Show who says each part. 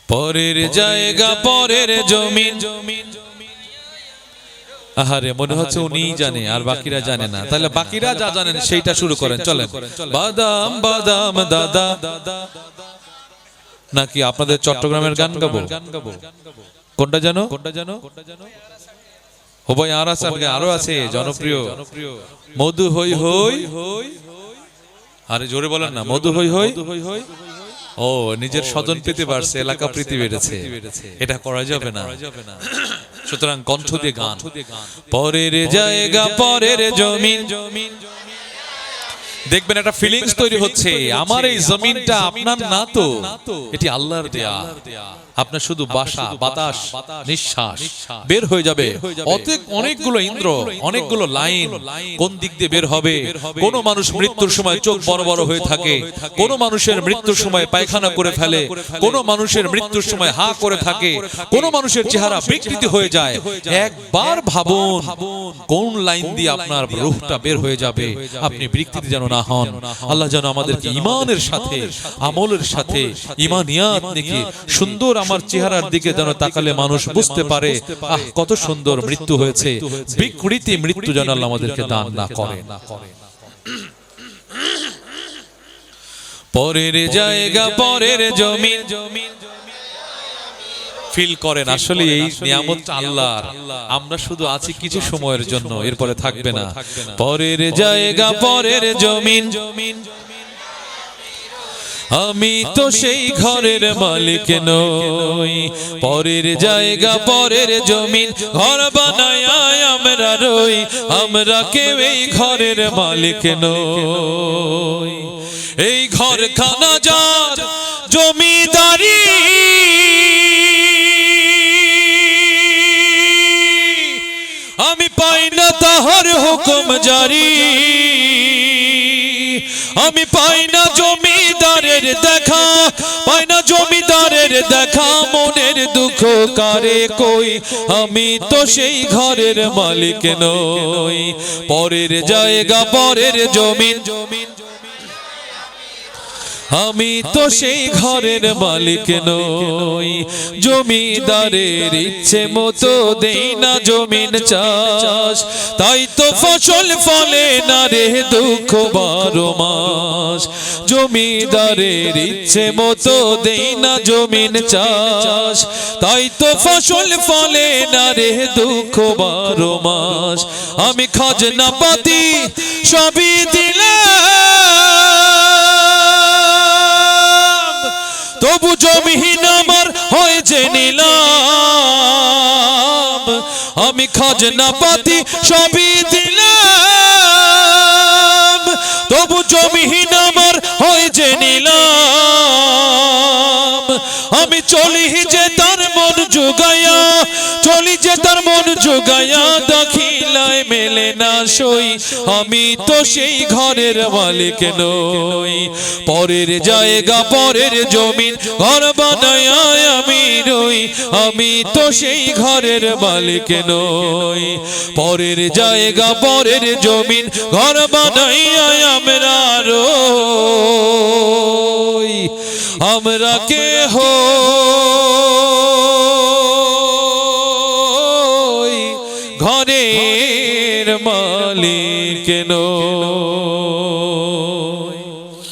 Speaker 1: পরের জায়গা পরের জমিন। আহারে মনে হচ্ছে উনিই জানে আর বাকিরা জানে না। তাহলে বাকিরা যা জানেন সেইটা শুরু করেন, চলেন। বাদাম বাদাম দাদা, নাকি আপনাদের চট্টগ্রামের গান গাবো? কোনটা জানো? ও ভাই আর আছে, আরো আছে জনপ্রিয় মধু হই হই। আরে জোরে বলেন না, মধু হই হই। ও নিজের স্বজন পেতে পারছে, এলাকা প্রীতি বেড়েছে, এটা করা যাবে না। সুতরাং কণ্ঠ দিয়ে গান। পরের জায়গা পরের জমিন, দেখবেন একটা ফিলিংস তৈরি হচ্ছে, আমার এই জমিনটা আপনার না তো, এটি আল্লাহর দেয়া। আপনার শুধু বাসা, বাতাস, নিঃশ্বাস বের হয়ে যাবে। অনেকগুলো ইন্দ্র, অনেকগুলো লাইন কোন দিক দিয়ে বের হবে। কোন মানুষ মৃত্যুর সময় চোখ বড় বড় হয়ে থাকে, কোন মানুষের মৃত্যুর সময় পায়খানা করে ফেলে, কোন মানুষের মৃত্যুর সময় হা করে থাকে, কোন মানুষের চেহারা বিকৃতি হয়ে যায়। একবার ভাবুন কোন লাইন দিয়ে আপনার রূহটা বের হয়ে যাবে, আপনি বিকৃতি যেন না হন। আল্লাহ যেন আমাদেরকে ঈমানের সাথে, আমলের সাথে, ঈমানিয়াত নিয়ে সুন্দর আমার চেহারার দিকে যেন তাকালে মানুষ বুঝতে পারে আহ কত সুন্দর মৃত্যু হয়েছে। বিকৃতি মৃত্যু যেন আল্লাহ আমাদেরকে দান না করে। পরের জায়গা পরের জমিন, ফিল করেন আসলে এই নিয়ামত আল্লাহর, আমরা শুধু আছি কিছু সময়ের জন্য, এরপরে থাকবে না। পরের জায়গা পরের জমিন, আমি তো সেই ঘরের মালিক নই। পরের জায়গা পরের জমিন, ঘর বানায় আমরা রই, আমরা কেউ এই ঘরের মালিক নই। এই ঘরখানা যার জমিদারি, আমি পাই না তাহার হুকুম জারি, আমি পাই না জমিদারের দেখা, পাই না জমিদারের দেখা, মনের দুঃখ কারে কই, আমি তো সেই ঘরের মালিক নই। পরের জায়গা পরের জমিন, আমি তো সেই ঘরের মালিক নই। জমিদারের ইচ্ছে মতো দেই না জমিন চাষ, তাই তো ফসল ফলে না রে দুঃখ 12 মাস। জমিদারের ইচ্ছে মতো দেই না জমিন চাষ, তাই তো ফসল ফলে না রে দুঃখ 12 মাস। আমি খাজনা পাতি সবই দিলাম, তবু জমিন আমার হয়েছে নিলাম। আমি খাজনা পাতি সবই দিলাম, তবু জমিন আমার হয়েছে নিলাম। আমি চলি যে তার মন জুগাইয়া, চলি যে তার মন জুগাইয়া, দাখিলায় মেলে না সই, আমি তো সেই ঘরের মালিক নই। পরের জায়গা পরের জমিন, ঘর বানায় আমি রই, আমি তো সেই ঘরের মালিক নই। পরের জায়গা পরের জমিন, ঘর বানাই আমরা রই, আমরা কে হই ঘরের মালিক নই।